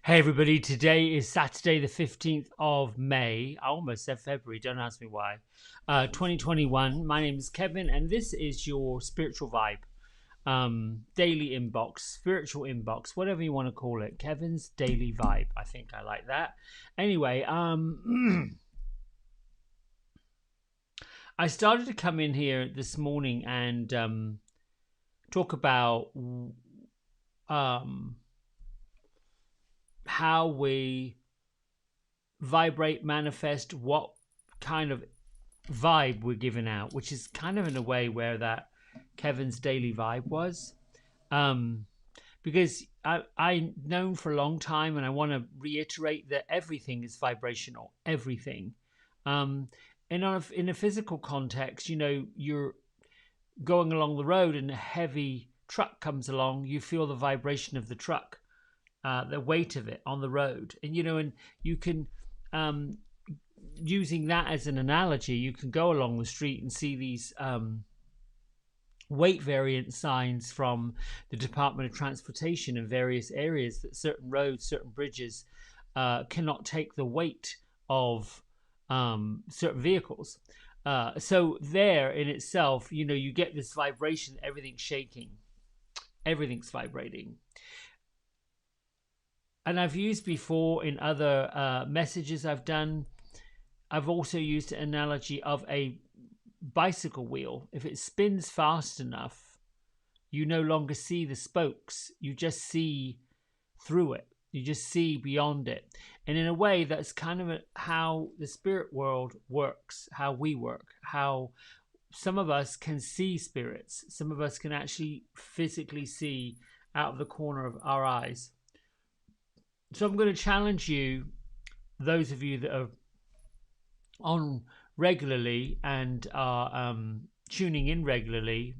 Hey everybody, today is Saturday the 15th of May. I almost said February, don't ask me why. 2021. My name is Kevin and this is your spiritual vibe. Daily inbox, spiritual inbox, whatever you want to call it. Kevin's daily vibe. I think I like that. Anyway, I started to come in here this morning and talk about how we vibrate, manifest, what kind of vibe we're giving out, which is kind of in a way where that Kevin's daily vibe was. Because I've known for a long time, and I want to reiterate that everything is vibrational, everything. And in a physical context, you're going along the road and a heavy truck comes along, you feel the vibration of the truck, the weight of it on the road. And you can, using that as an analogy, you can go along the street and see these weight variant signs from the Department of Transportation in various areas that certain roads, certain bridges cannot take the weight of certain vehicles. So there in itself, you get this vibration, everything's shaking, everything's vibrating. And I've used before in other messages I've done, I've also used an analogy of a bicycle wheel. If it spins fast enough, you no longer see the spokes, you just see through it, you just see beyond it. And in a way, that's kind of how the spirit world works, how we work, how some of us can see spirits, some of us can actually physically see out of the corner of our eyes. So I'm going to challenge you, those of you that are on regularly and are tuning in regularly,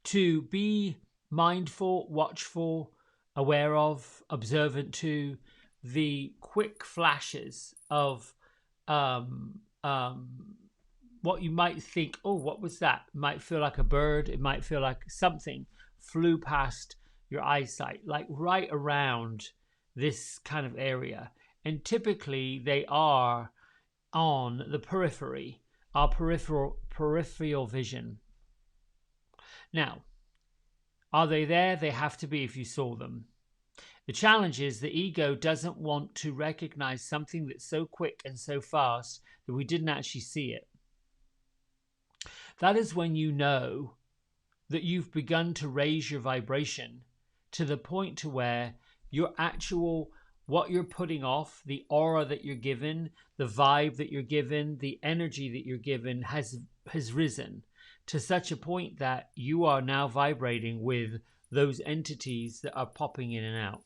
to be mindful, watchful, aware of, observant to the quick flashes of what you might think, oh, what was that? It might feel like a bird, it might feel like something flew past your eyesight, like right around this kind of area. And typically they are on the periphery, our peripheral vision. Now, are they there? They have to be if you saw them. The challenge is the ego doesn't want to recognize something that's so quick and so fast that we didn't actually see it. That is when you know that you've begun to raise your vibration to the point to where your actual, what you're putting off, the aura that you're given, the vibe that you're given, the energy that you're given has risen to such a point that you are now vibrating with those entities that are popping in and out.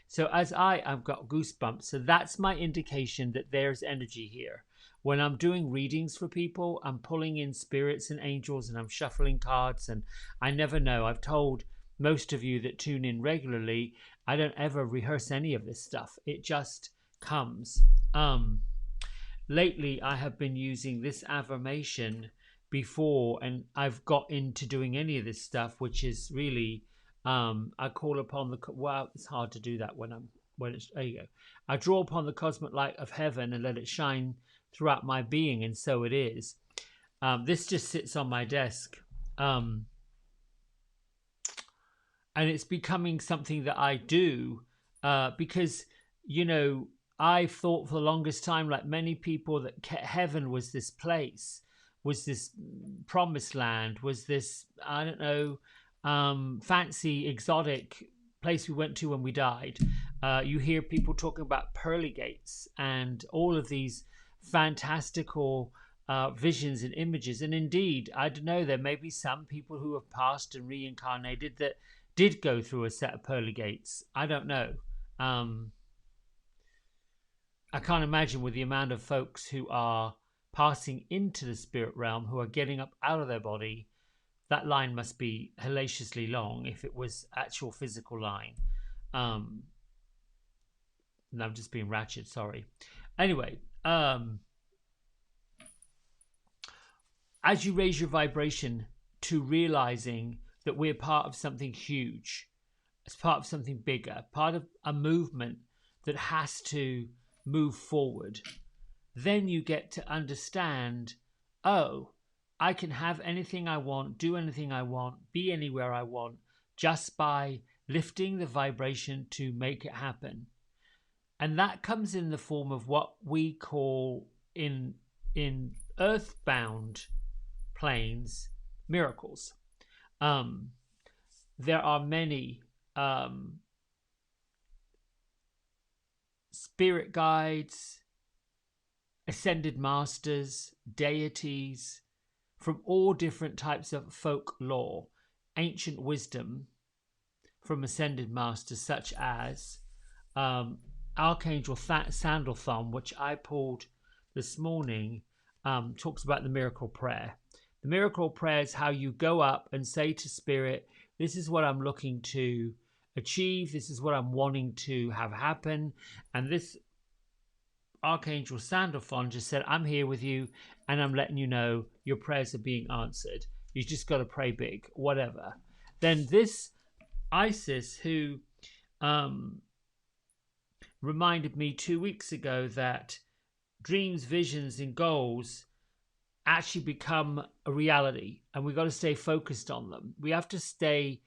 So as I've got goosebumps, so that's my indication that there's energy here. When I'm doing readings for people, I'm pulling in spirits and angels and I'm shuffling cards, and I never know. I've told most of you that tune in regularly, I don't ever rehearse any of this stuff. It just comes. Lately, I have been using this affirmation before, and I've got into doing any of this stuff, which is really, I call upon the, well, it's hard to do that when it's, there you go. I draw upon the cosmic light of heaven and let it shine throughout my being, and so it is. This just sits on my desk. And it's becoming something that I do because, I thought for the longest time, like many people, that heaven was this place, was this promised land, was this, I don't know, fancy, exotic place we went to when we died. You hear people talking about pearly gates and all of these fantastical visions and images. And indeed, I don't know, there may be some people who have passed and reincarnated that did go through a set of pearly gates. I don't know. I can't imagine with the amount of folks who are passing into the spirit realm, who are getting up out of their body, that line must be hellaciously long if it was actual physical line. And I'm just being ratchet, sorry. Anyway, as you raise your vibration to realizing that we're part of something huge, as part of something bigger, part of a movement that has to move forward, then you get to understand, oh, I can have anything I want, do anything I want, be anywhere I want, just by lifting the vibration to make it happen. And that comes in the form of what we call in earthbound planes miracles. There are many spirit guides, ascended masters, deities from all different types of folklore, ancient wisdom from ascended masters such as Archangel Sandalthon, which I pulled this morning, talks about the miracle prayer. The miracle prayer is how you go up and say to Spirit, this is what I'm looking to achieve, this is what I'm wanting to have happen. And this Archangel Sandalphon just said, I'm here with you and I'm letting you know your prayers are being answered. You just got to pray big, whatever. Then this Isis, who reminded me 2 weeks ago that dreams, visions, and goals actually become a reality, and we got to stay focused on them. We have to stay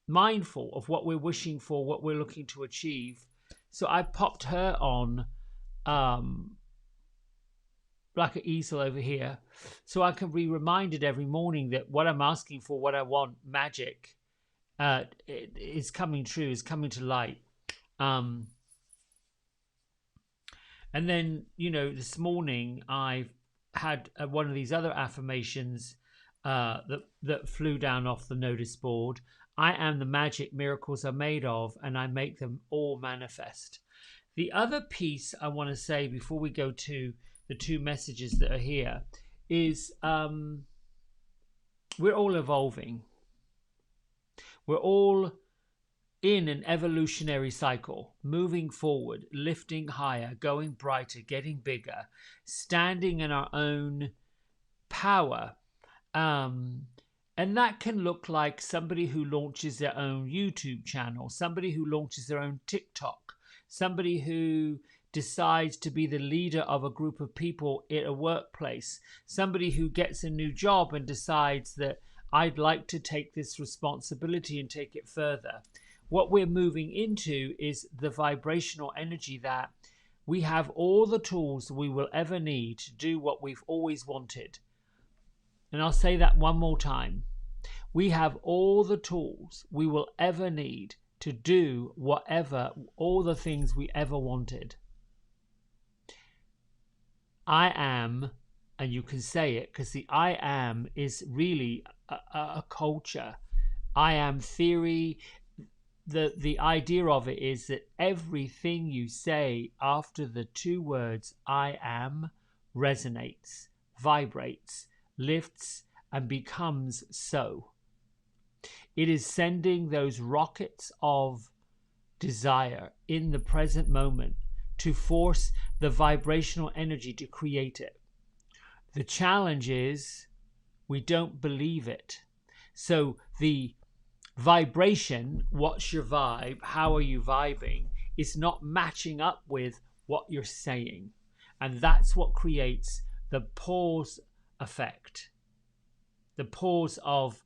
mindful of what we're wishing for, what we're looking to achieve. So I popped her on like an easel over here, so I can be reminded every morning that what I'm asking for, what I want, magic, is coming true, is coming to light. And then, this morning I've had one of these other affirmations that flew down off the notice board. I am the magic miracles are made of, and I make them all manifest. The other piece I want to say before we go to the two messages that are here is we're all evolving. We're all in an evolutionary cycle, moving forward, lifting higher, going brighter, getting bigger, standing in our own power. And that can look like somebody who launches their own YouTube channel, somebody who launches their own TikTok, somebody who decides to be the leader of a group of people at a workplace, somebody who gets a new job and decides that I'd like to take this responsibility and take it further. What we're moving into is the vibrational energy that we have all the tools we will ever need to do what we've always wanted. And I'll say that one more time. We have all the tools we will ever need to do all the things we ever wanted. I am, and you can say it because the I am is really a culture. I am theory. The idea of it is that everything you say after the two words I am resonates, vibrates, lifts, and becomes so. It is sending those rockets of desire in the present moment to force the vibrational energy to create it. The challenge is we don't believe it. So the vibration, what's your vibe, how are you vibing, is not matching up with what you're saying. And that's what creates the pause effect. The pause of,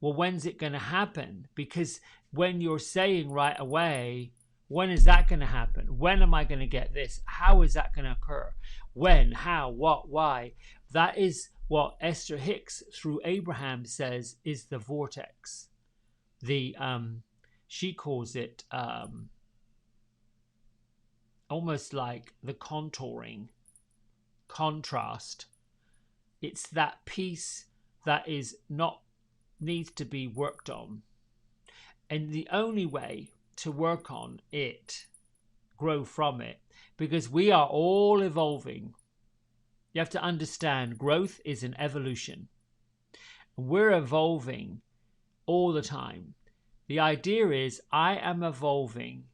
well, when's it going to happen? Because when you're saying right away, when is that going to happen? When am I going to get this? How is that going to occur? When, how, what, why? That is what Esther Hicks through Abraham says is the vortex. She calls it almost like the contouring, contrast. It's that piece that needs to be worked on. And the only way to work on it, grow from it, because we are all evolving. You have to understand growth is an evolution. We're evolving all the time. The idea is I am evolving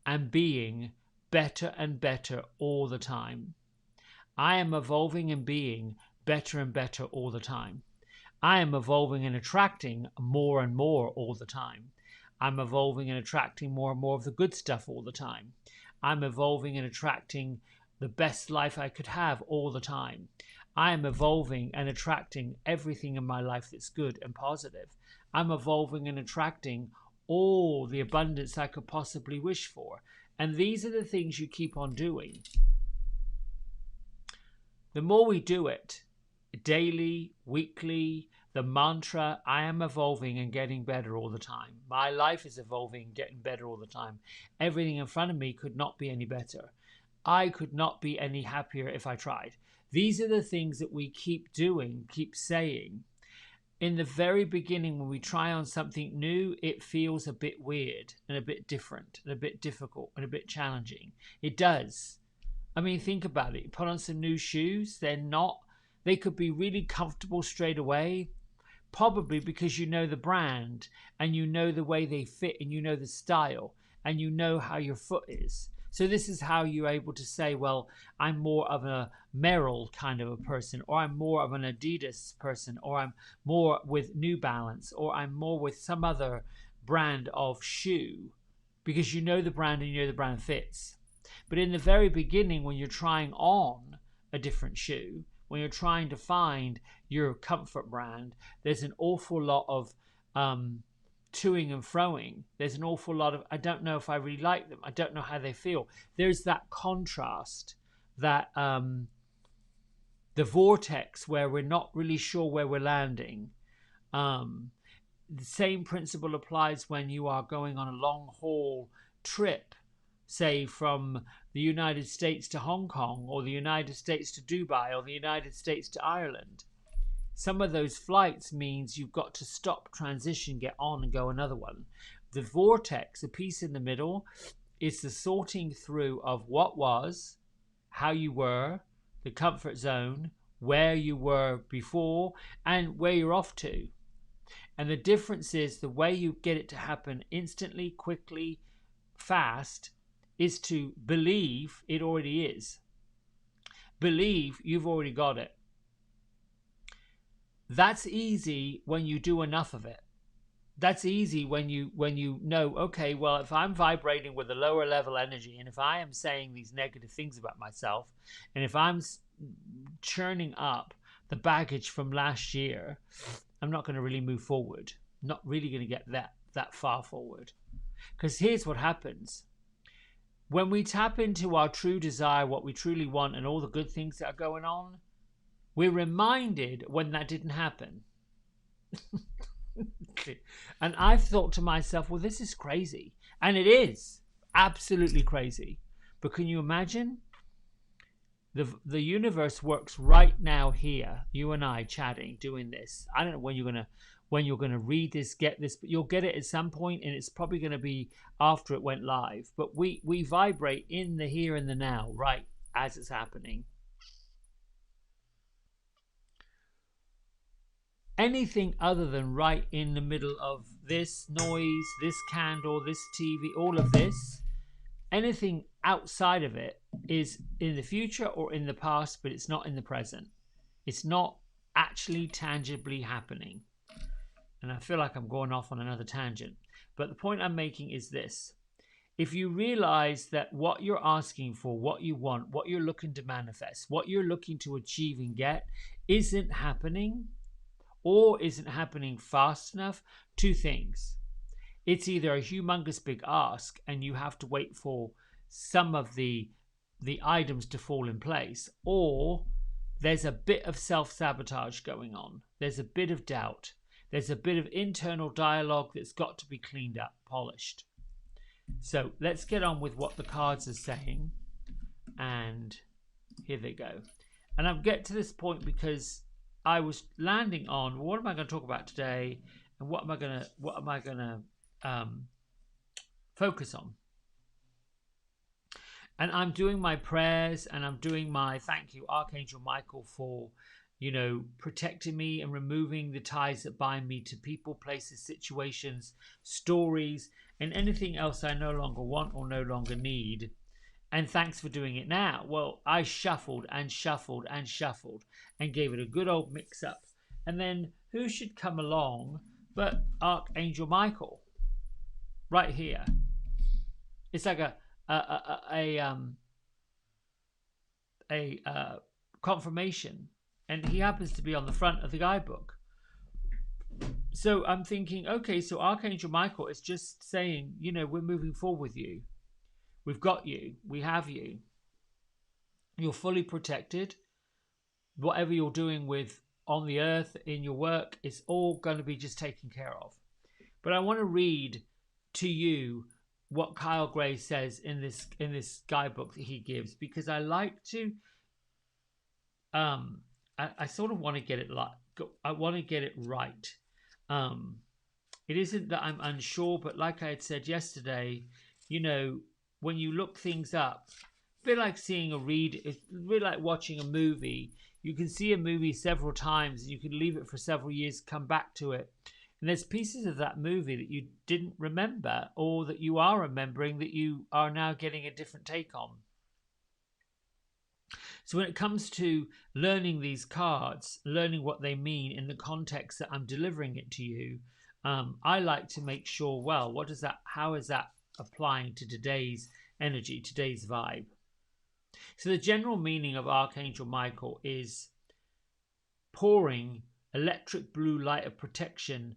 and being better and better all the time. I am evolving and being better and better all the time. I am evolving and attracting more and more all the time. I'm evolving and attracting more and more of the good stuff all the time. I'm evolving and attracting the best life I could have all the time. I am evolving and attracting everything in my life that's good and positive. I'm evolving and attracting all the abundance I could possibly wish for. And these are the things you keep on doing. The more we do it, daily, weekly, the mantra, I am evolving and getting better all the time. My life is evolving and getting better all the time. Everything in front of me could not be any better. I could not be any happier if I tried. These are the things that we keep doing, keep saying. In the very beginning, when we try on something new, it feels a bit weird and a bit different and a bit difficult and a bit challenging. It does. I mean, think about it. You put on some new shoes, they could be really comfortable straight away, probably because you know the brand and you know the way they fit and you know the style and you know how your foot is. So this is how you're able to say, well, I'm more of a Merrill kind of a person, or I'm more of an Adidas person, or I'm more with New Balance, or I'm more with some other brand of shoe, because you know the brand and you know the brand fits. But in the very beginning, when you're trying on a different shoe, when you're trying to find your comfort brand, there's an awful lot of toing and froing. There's an awful lot of, I don't know if I really like them. I don't know how they feel. There's that contrast, that the vortex where we're not really sure where we're landing. The same principle applies when you are going on a long haul trip, say from the United States to Hong Kong, or the United States to Dubai, or the United States to Ireland. Some of those flights means you've got to stop, transition, get on and go another one. The vortex, the piece in the middle, is the sorting through of what was, how you were, the comfort zone, where you were before, and where you're off to. And the difference is the way you get it to happen instantly, quickly, fast, is to believe it already is. Believe you've already got it. That's easy when you do enough of it. That's easy when you know, okay, well, if I'm vibrating with a lower level energy, and if I am saying these negative things about myself, and if I'm churning up the baggage from last year, I'm not going to really move forward. Not really going to get that far forward. Because here's what happens. When we tap into our true desire, what we truly want, and all the good things that are going on, we're reminded when that didn't happen. And I've thought to myself, well, this is crazy. And it is absolutely crazy. But can you imagine? The universe works right now here, you and I chatting, doing this. I don't know when you're gonna read this, get this, but you'll get it at some point, and it's probably gonna be after it went live. But we vibrate in the here and the now, right as it's happening. Anything other than right in the middle of this noise, this candle, this TV, all of this, anything outside of it is in the future or in the past, but it's not in the present. It's not actually tangibly happening. And I feel like I'm going off on another tangent. But the point I'm making is this. If you realize that what you're asking for, what you want, what you're looking to manifest, what you're looking to achieve and get isn't happening, or isn't happening fast enough, two things. It's either a humongous big ask and you have to wait for some of the items to fall in place, or there's a bit of self-sabotage going on. There's a bit of doubt. There's a bit of internal dialogue that's got to be cleaned up, polished. So let's get on with what the cards are saying. And here they go. And I'll get to this point because I was landing on what am I going to talk about today, and what am I going to focus on. And I'm doing my prayers, and I'm doing my thank you, Archangel Michael, for protecting me and removing the ties that bind me to people, places, situations, stories, and anything else I no longer want or no longer need. And thanks for doing it now. Well, I shuffled and shuffled and shuffled and gave it a good old mix up. And then who should come along but Archangel Michael? right here. It's like a confirmation, and he happens to be on the front of the guidebook. So I'm thinking, okay, so Archangel Michael is just saying, you know, we're moving forward with you. We've got you. We have you. You're fully protected. Whatever you're doing with on the earth, in your work, it's all going to be just taken care of. But I want to read to you what Kyle Gray says in this guidebook that he gives, because I like to I sort of want to get it I want to get it right. It isn't that I'm unsure, but like I had said yesterday, you know, when you look things up, a bit like seeing it's a bit like watching a movie. You can see a movie several times and you can leave it for several years, come back to it. And there's pieces of that movie that you didn't remember, or that you are remembering, that you are now getting a different take on. So when it comes to learning these cards, learning what they mean in the context that I'm delivering it to you, I like to make sure, well, how is that applying to today's energy, today's vibe? So the general meaning of Archangel Michael is pouring electric blue light of protection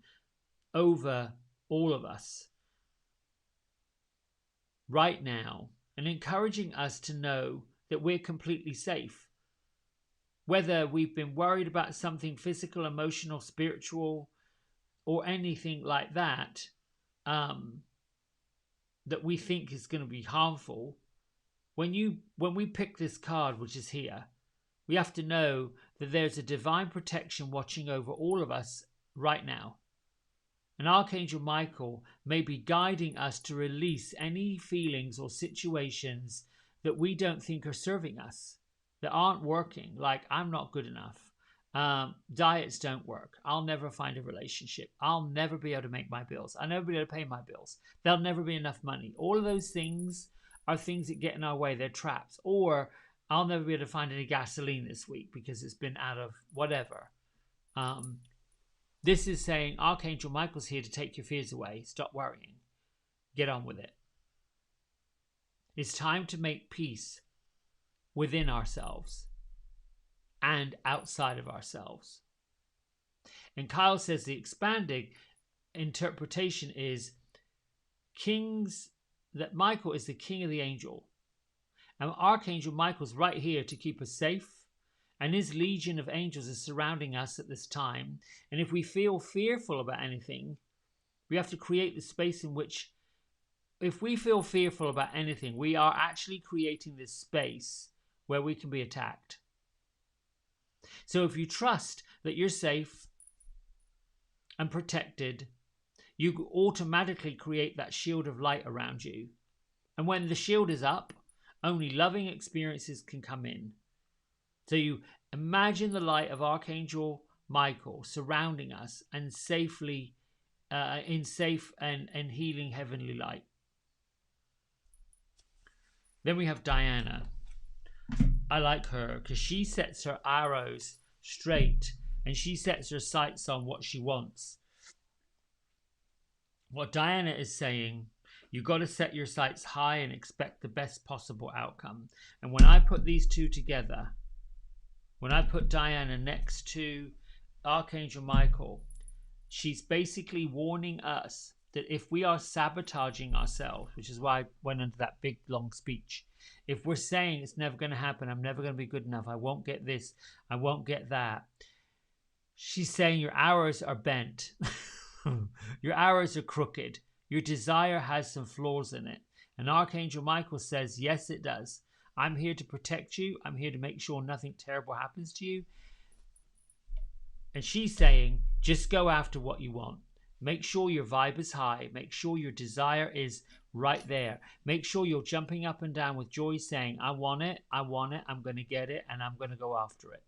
over all of us right now, and encouraging us to know that we're completely safe. Whether we've been worried about something physical, emotional, spiritual, or anything like that, that we think is going to be harmful, when we pick this card, which is here, we have to know that there's a divine protection watching over all of us right now. And Archangel Michael may be guiding us to release any feelings or situations that we don't think are serving us, that aren't working, like I'm not good enough. Diets don't work. I'll never find a relationship. I'll never be able to make my bills. I'll never be able to pay my bills. There'll never be enough money. All of those things are things that get in our way. They're traps. Or I'll never be able to find any gasoline this week because it's been out of whatever. This is saying Archangel Michael's here to take your fears away. Stop worrying. Get on with it. It's time to make peace within ourselves and outside of ourselves. And Kyle says the expanding interpretation is that Michael is the king of the angel. And Archangel Michael's right here to keep us safe. And his legion of angels is surrounding us at this time. And if we feel fearful about anything, we have to create the space in which, if we feel fearful about anything, we are actually creating this space where we can be attacked. So if you trust that you're safe and protected, you automatically create that shield of light around you. And when the shield is up, only loving experiences can come in. So you imagine the light of Archangel Michael surrounding us and safely, in safe and healing heavenly light. Then we have Diana. I like her because she sets her arrows straight and she sets her sights on what she wants. What Diana is saying, you've got to set your sights high and expect the best possible outcome. And when I put these two together, when I put Diana next to Archangel Michael, she's basically warning us that if we are sabotaging ourselves, which is why I went into that big long speech, if we're saying it's never going to happen, I'm never going to be good enough, I won't get this, I won't get that, she's saying your arrows are bent. Your arrows are crooked. Your desire has some flaws in it. And Archangel Michael says, yes, it does. I'm here to protect you. I'm here to make sure nothing terrible happens to you. And she's saying, just go after what you want. Make sure your vibe is high. Make sure your desire is right there. Make sure you're jumping up and down with joy saying, I want it, I'm going to get it, and I'm going to go after it.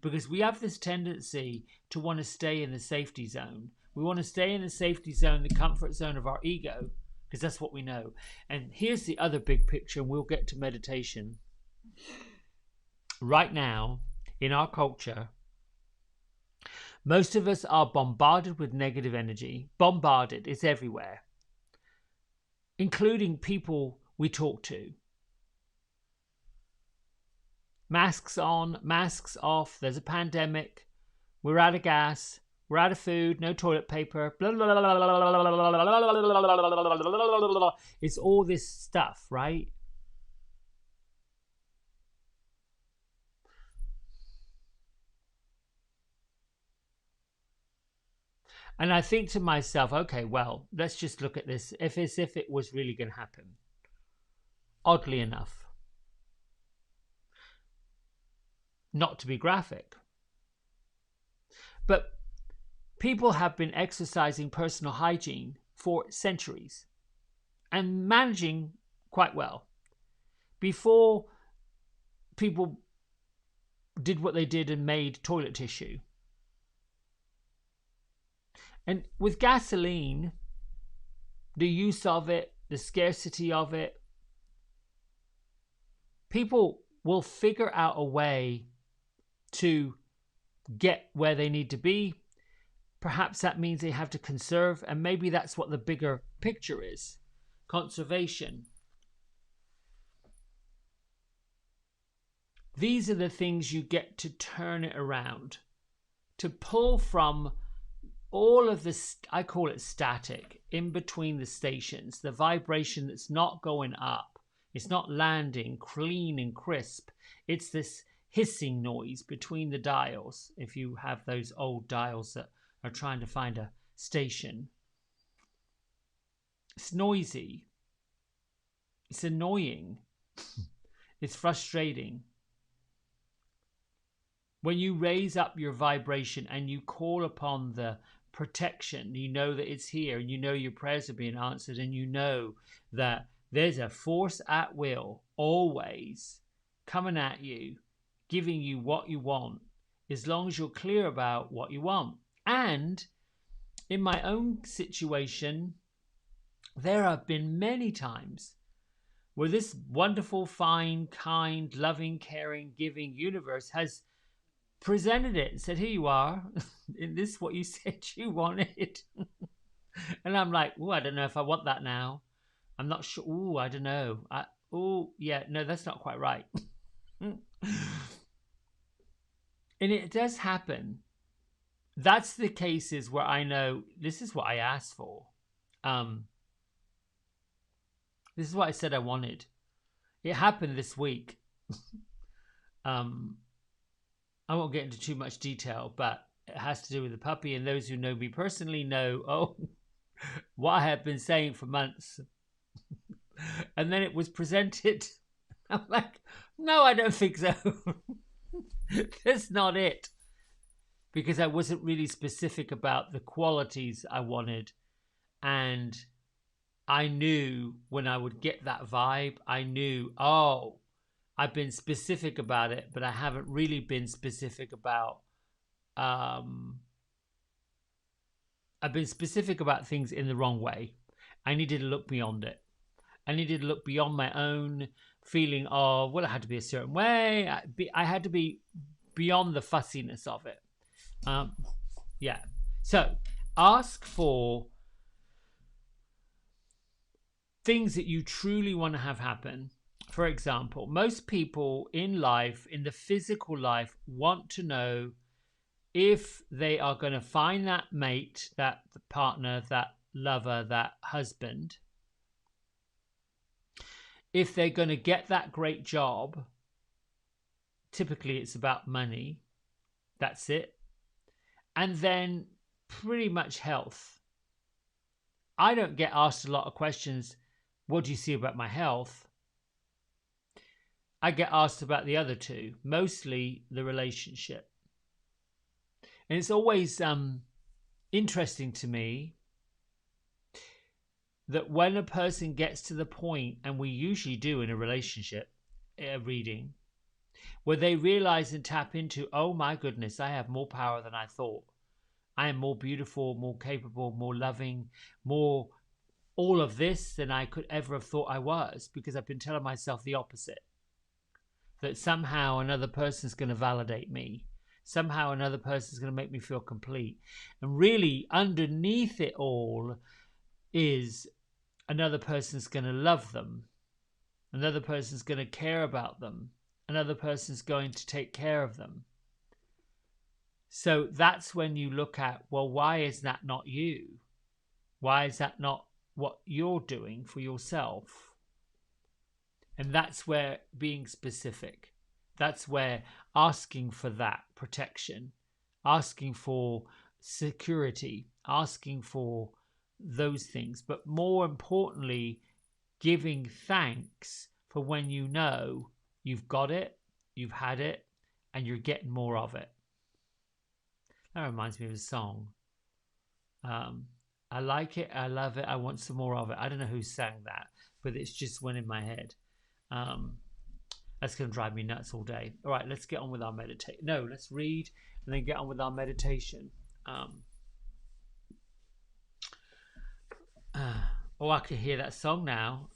Because we have this tendency to want to stay in the safety zone. We want to stay in the safety zone, the comfort zone of our ego, because that's what we know. And here's the other big picture, and we'll get to meditation. Right now, in our culture, most of us are bombarded with negative energy. Bombarded. It's everywhere. including people we talk to. Masks on, masks off, there's a pandemic, we're out of gas, we're out of food, no toilet paper, blah, blah, blah, blah, blah. It's all this stuff, right? And I think to myself, okay, well, let's just look at this as if it was really going to happen. Oddly enough, not to be graphic, but people have been exercising personal hygiene for centuries and managing quite well. Before people did what they did and made toilet tissue. And with gasoline, the use of it, the scarcity of it, people will figure out a way to get where they need to be. Perhaps that means they have to conserve, and maybe that's what the bigger picture is. Conservation. These are the things you get to turn it around, to pull from all of this, I call it static, in between the stations, the vibration that's not going up. It's not landing clean and crisp. It's this hissing noise between the dials, if you have those old dials that are trying to find a station. It's noisy. It's annoying. It's frustrating. When you raise up your vibration and you call upon the protection, you know that it's here, and you know your prayers are being answered, and you know that there's a force at will always coming at you, giving you what you want, as long as you're clear about what you want. And in my own situation, there have been many times where this wonderful, fine, kind, loving, caring, giving universe has presented it and said, here you are. This is what you said you wanted. And I'm like, oh, I don't know if I want that now. I'm not sure. Oh, I don't know. Oh, yeah, no, that's not quite right. And it does happen. That's the cases where I know this is what I asked for. This is what I said I wanted. It happened this week. I won't get into too much detail, but it has to do with the puppy. And those who know me personally know, what I have been saying for months. And then it was presented. I'm like, no, I don't think so. That's not it. Because I wasn't really specific about the qualities I wanted. And I knew when I would get that vibe, I knew, I've been specific about it, but I haven't really been specific about, I've been specific about things in the wrong way. I needed to look beyond it. I needed to look beyond my own feeling of, well, it had to be a certain way. I had to be beyond the fussiness of it. Yeah. So ask for things that you truly want to have happen. For example, most people in life, in the physical life, want to know if they are going to find that mate, that partner, that lover, that husband, if they're going to get that great job. Typically it's about money. That's it. And then pretty much health. I don't get asked a lot of questions, what do you see about my health? I get asked about the other two, mostly the relationship. And it's always interesting to me that when a person gets to the point, and we usually do in a relationship reading, where they realize and tap into, oh my goodness, I have more power than I thought. I am more beautiful, more capable, more loving, more all of this than I could ever have thought I was, because I've been telling myself the opposite. That somehow another person's going to validate me. Somehow another person's going to make me feel complete. And really, underneath it all is another person's going to love them. Another person's going to care about them. Another person's going to take care of them. So that's when you look at, well, why is that not you? Why is that not what you're doing for yourself? And that's where being specific, that's where asking for that protection, asking for security, asking for those things, but more importantly, giving thanks for when you know you've got it, you've had it, and you're getting more of it. That reminds me of a song. I like it, I love it, I want some more of it. I don't know who sang that, but it's just went in my head. That's going to drive me nuts all day. All right, let's get on with our meditation. No, let's read and then get on with our meditation. Oh, I can hear that song now.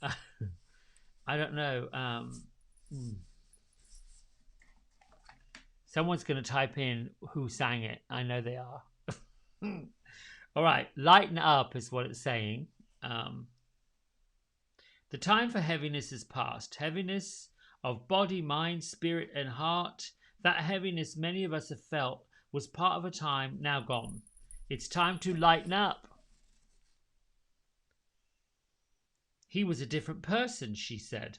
I don't know. Someone's going to type in who sang it. I know they are. All right, lighten up is what it's saying. The time for heaviness is past. Heaviness of body, mind, spirit, and heart. That heaviness many of us have felt was part of a time now gone. It's time to lighten up. He was a different person, she said.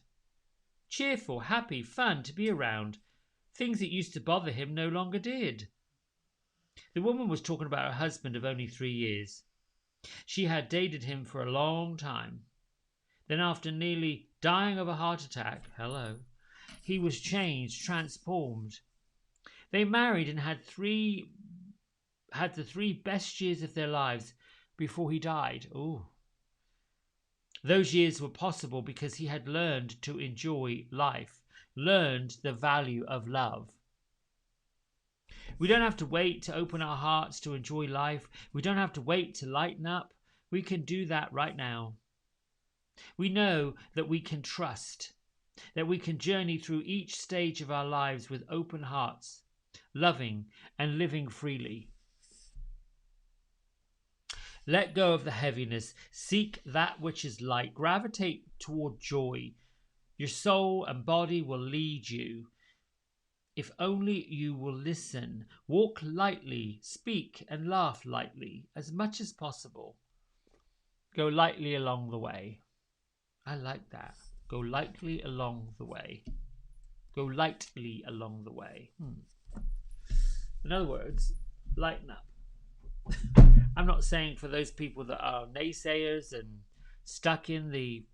Cheerful, happy, fun to be around. Things that used to bother him no longer did. The woman was talking about her husband of only 3 years. She had dated him for a long time. Then after nearly dying of a heart attack, he was changed, transformed. They married and had the 3 best years of their lives before he died. Ooh. Those years were possible because he had learned to enjoy life, learned the value of love. We don't have to wait to open our hearts to enjoy life. We don't have to wait to lighten up. We can do that right now. We know that we can trust, that we can journey through each stage of our lives with open hearts, loving and living freely. Let go of the heaviness. Seek that which is light. Gravitate toward joy. Your soul and body will lead you. If only you will listen. Walk lightly. Speak and laugh lightly as much as possible. Go lightly along the way. I like that. Go lightly along the way. Go lightly along the way. In other words, lighten up. I'm not saying for those people that are naysayers and stuck in the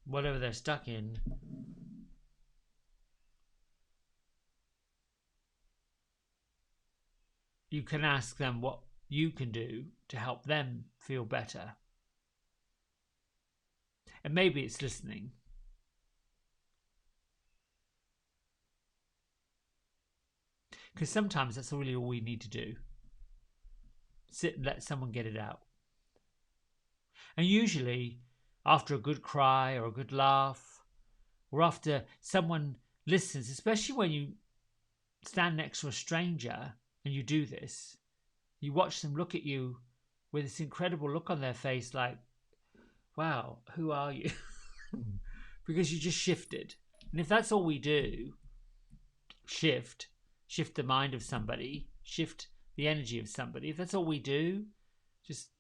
whatever they're stuck in, you can ask them what you can do to help them feel better. And maybe it's listening. Because sometimes that's really all we need to do. Sit and let someone get it out. And usually, after a good cry or a good laugh, or after someone listens, especially when you stand next to a stranger and you do this, you watch them look at you with this incredible look on their face like, wow, who are you? Because you just shifted. And if that's all we do, shift the mind of somebody, shift the energy of somebody. If that's all we do, just,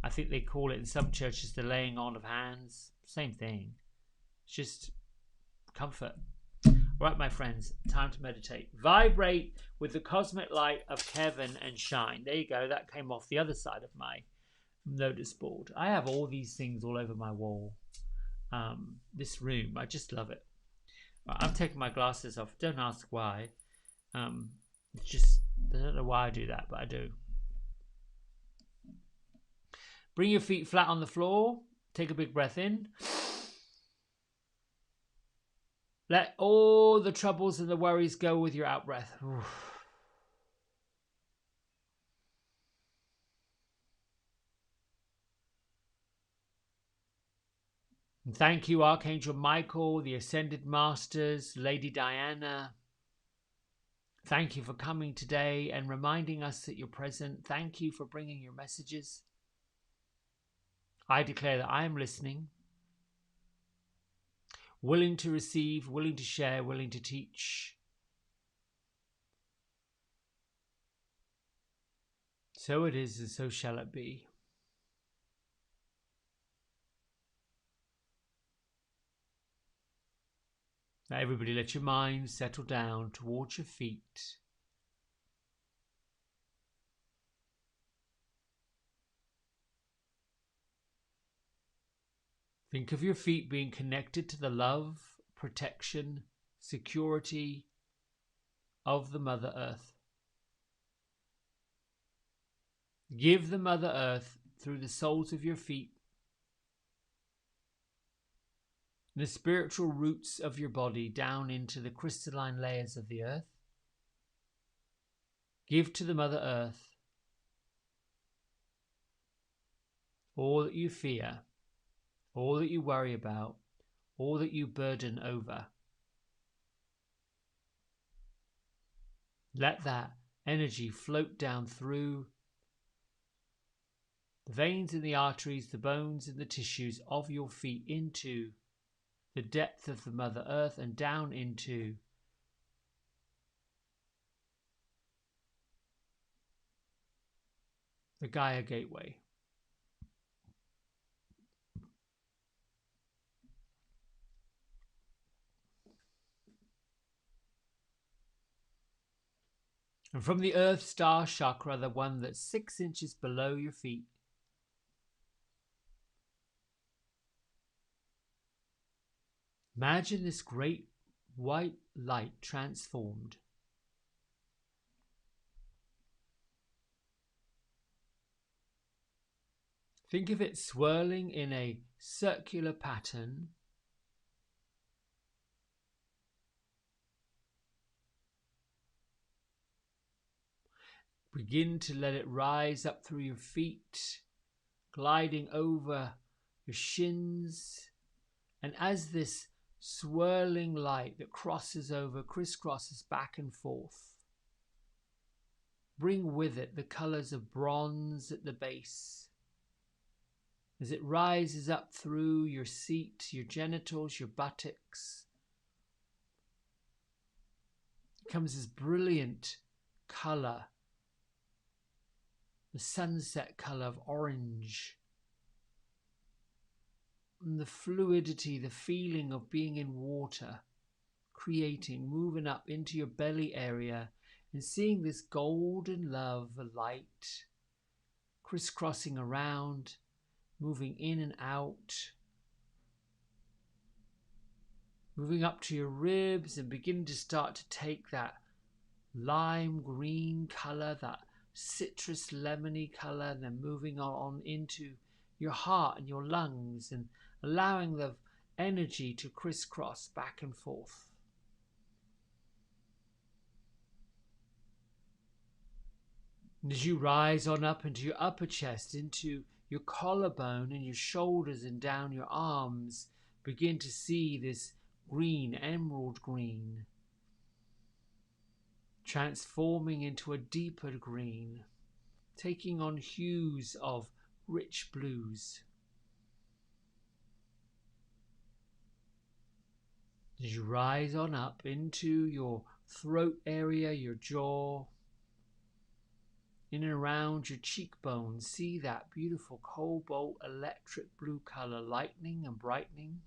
I think they call it in some churches the laying on of hands. Same thing. It's just comfort. All right, my friends, time to meditate. Vibrate with the cosmic light of Kevin and shine. There you go. That came off the other side of my notice board. I have all these things all over my wall. This room, I just love it. I'm taking my glasses off. Don't ask why. It's just, I don't know why I do that, but I do. Bring your feet flat on the floor. Take a big breath in. Let all the troubles and the worries go with your out breath. And thank you, Archangel Michael, the Ascended Masters, Lady Diana. Thank you for coming today and reminding us that you're present. Thank you for bringing your messages. I declare that I am listening, willing to receive, willing to share, willing to teach. So it is, and so shall it be. Now everybody let your mind settle down towards your feet. Think of your feet being connected to the love, protection, security of the Mother Earth. Give the Mother Earth, through the soles of your feet, the spiritual roots of your body down into the crystalline layers of the earth. Give to the Mother Earth all that you fear, all that you worry about, all that you burden over. Let that energy float down through the veins and the arteries, the bones and the tissues of your feet into the depth of the Mother Earth and down into the Gaia Gateway. And from the Earth Star Chakra, the one that's 6 inches below your feet, imagine this great white light transformed. Think of it swirling in a circular pattern. Begin to let it rise up through your feet, gliding over your shins. And as this swirling light that crosses over, crisscrosses back and forth, bring with it the colors of bronze at the base. As it rises up through your seat, your genitals, your buttocks, comes this brilliant color, the sunset color of orange, and the fluidity, the feeling of being in water, creating, moving up into your belly area and seeing this golden love light crisscrossing around, moving in and out, moving up to your ribs and beginning to start to take that lime green color, that citrus lemony color, and then moving on into your heart and your lungs and allowing the energy to crisscross back and forth. And as you rise on up into your upper chest, into your collarbone and your shoulders and down your arms, begin to see this green, emerald green, transforming into a deeper green, taking on hues of rich blues. As you rise on up into your throat area, your jaw, in and around your cheekbones, see that beautiful cobalt electric blue color lightening and brightening.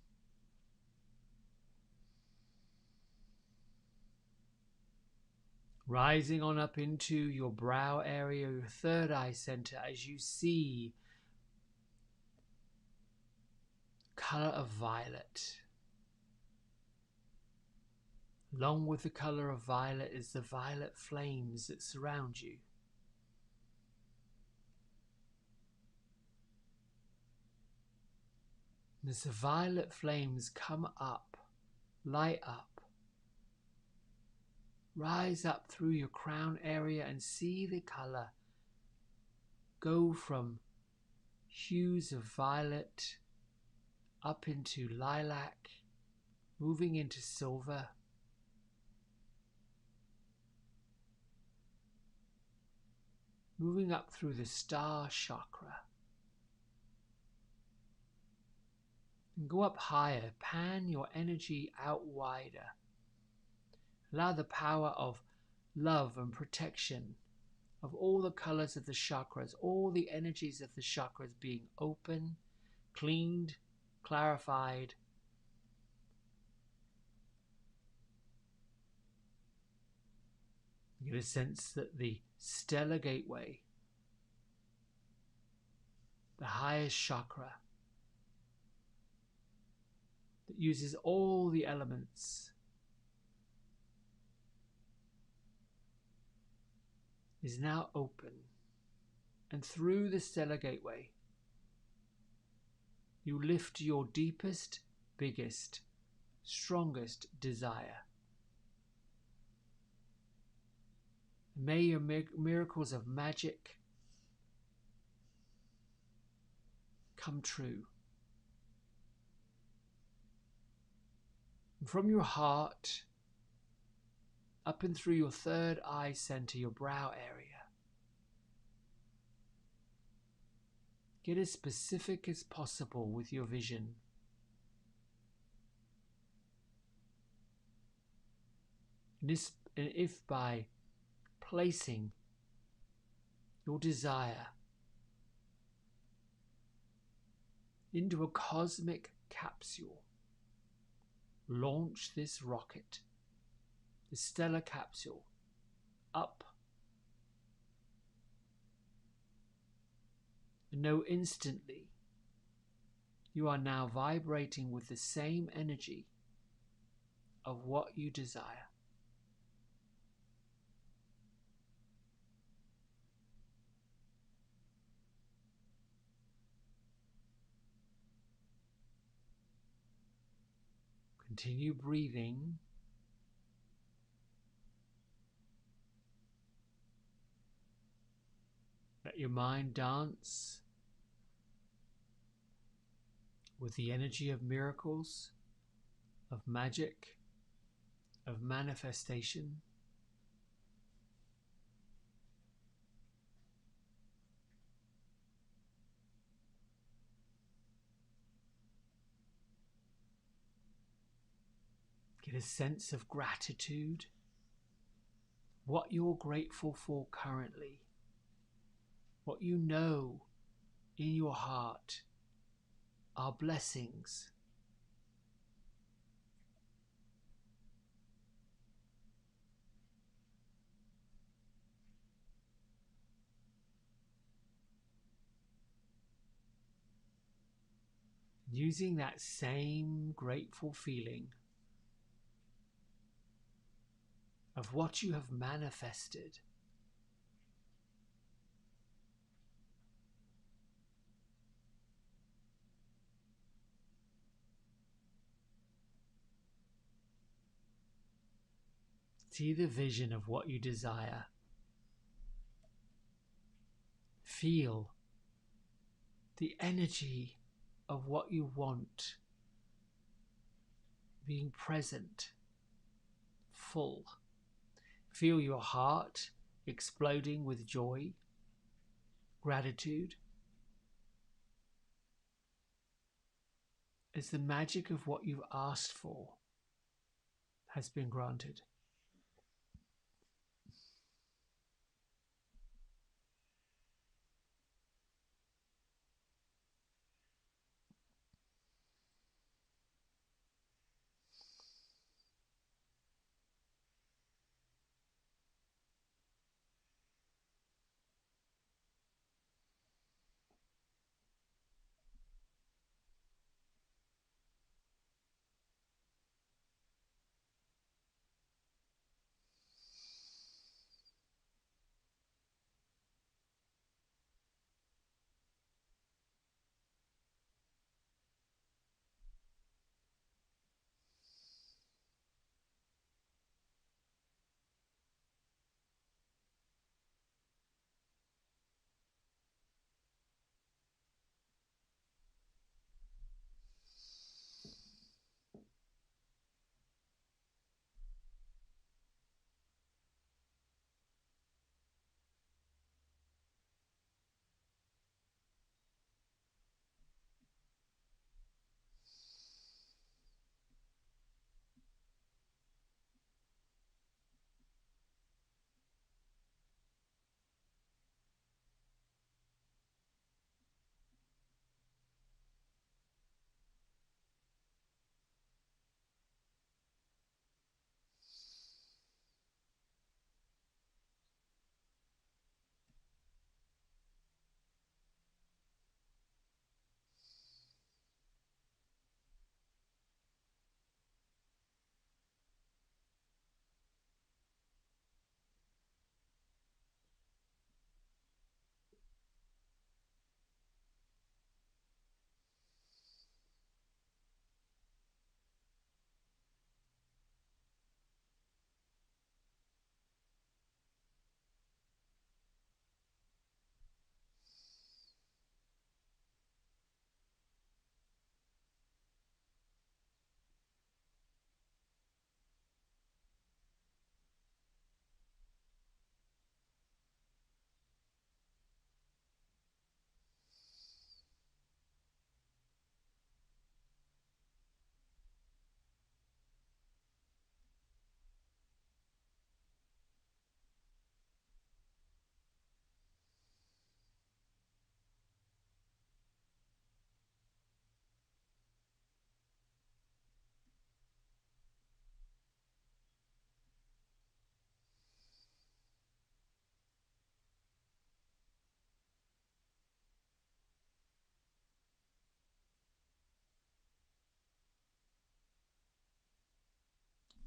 Rising on up into your brow area, your third eye center, as you see color of violet. Along with the color of violet is the violet flames that surround you. And as the violet flames come up, light up, rise up through your crown area and see the color go from hues of violet up into lilac, moving into silver, moving up through the star chakra, And go up higher. Pan your energy out wider. Allow the power of love and protection of all the colors of the chakras, all the energies of the chakras being open, cleaned, clarified. You get a sense that the stellar gateway, the highest chakra, that uses all the elements, is now open. And through the stellar gateway, you lift your deepest, biggest, strongest desire. May your miracles of magic come true. And from your heart, up and through your third eye center, your brow area, get as specific as possible with your vision. And if by placing your desire into a cosmic capsule, launch this rocket, the stellar capsule, up, and know instantly you are now vibrating with the same energy of what you desire. Continue breathing. Let your mind dance with the energy of miracles, of magic, of manifestation. Get a sense of gratitude, what you're grateful for currently, what you know in your heart are blessings. Using that same grateful feeling of what you have manifested, see the vision of what you desire. Feel the energy of what you want being present, full. Feel your heart exploding with joy, gratitude, as the magic of what you've asked for has been granted.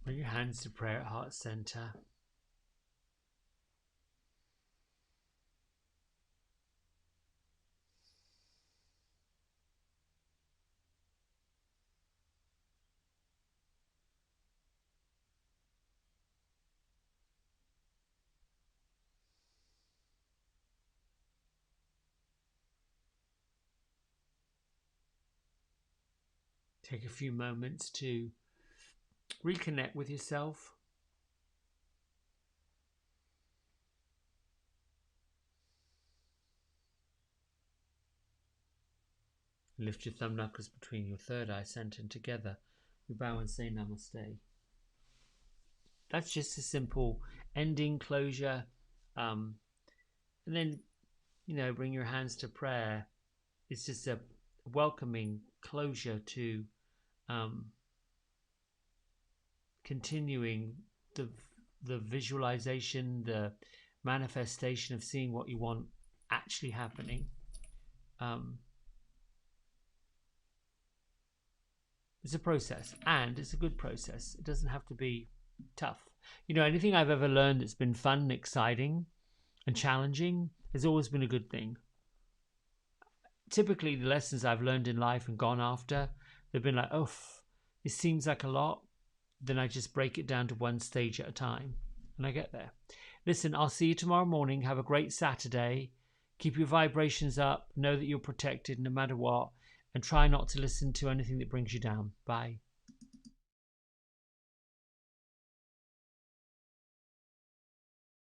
Bring your hands to prayer at heart center. Take a few moments to reconnect with yourself. Lift your thumb knuckles between your third eye center and together. We bow and say namaste. That's just a simple ending, closure. And then, bring your hands to prayer. It's just a welcoming closure to continuing the visualization, the manifestation of seeing what you want actually happening. It's a process, and it's a good process. It doesn't have to be tough. Anything I've ever learned that's been fun and exciting and challenging has always been a good thing. Typically, the lessons I've learned in life and gone after, they've been like, oh, it seems like a lot. Then I just break it down to one stage at a time, and I get there. Listen, I'll see you tomorrow morning. Have a great Saturday. Keep your vibrations up. Know that you're protected no matter what. And try not to listen to anything that brings you down. Bye.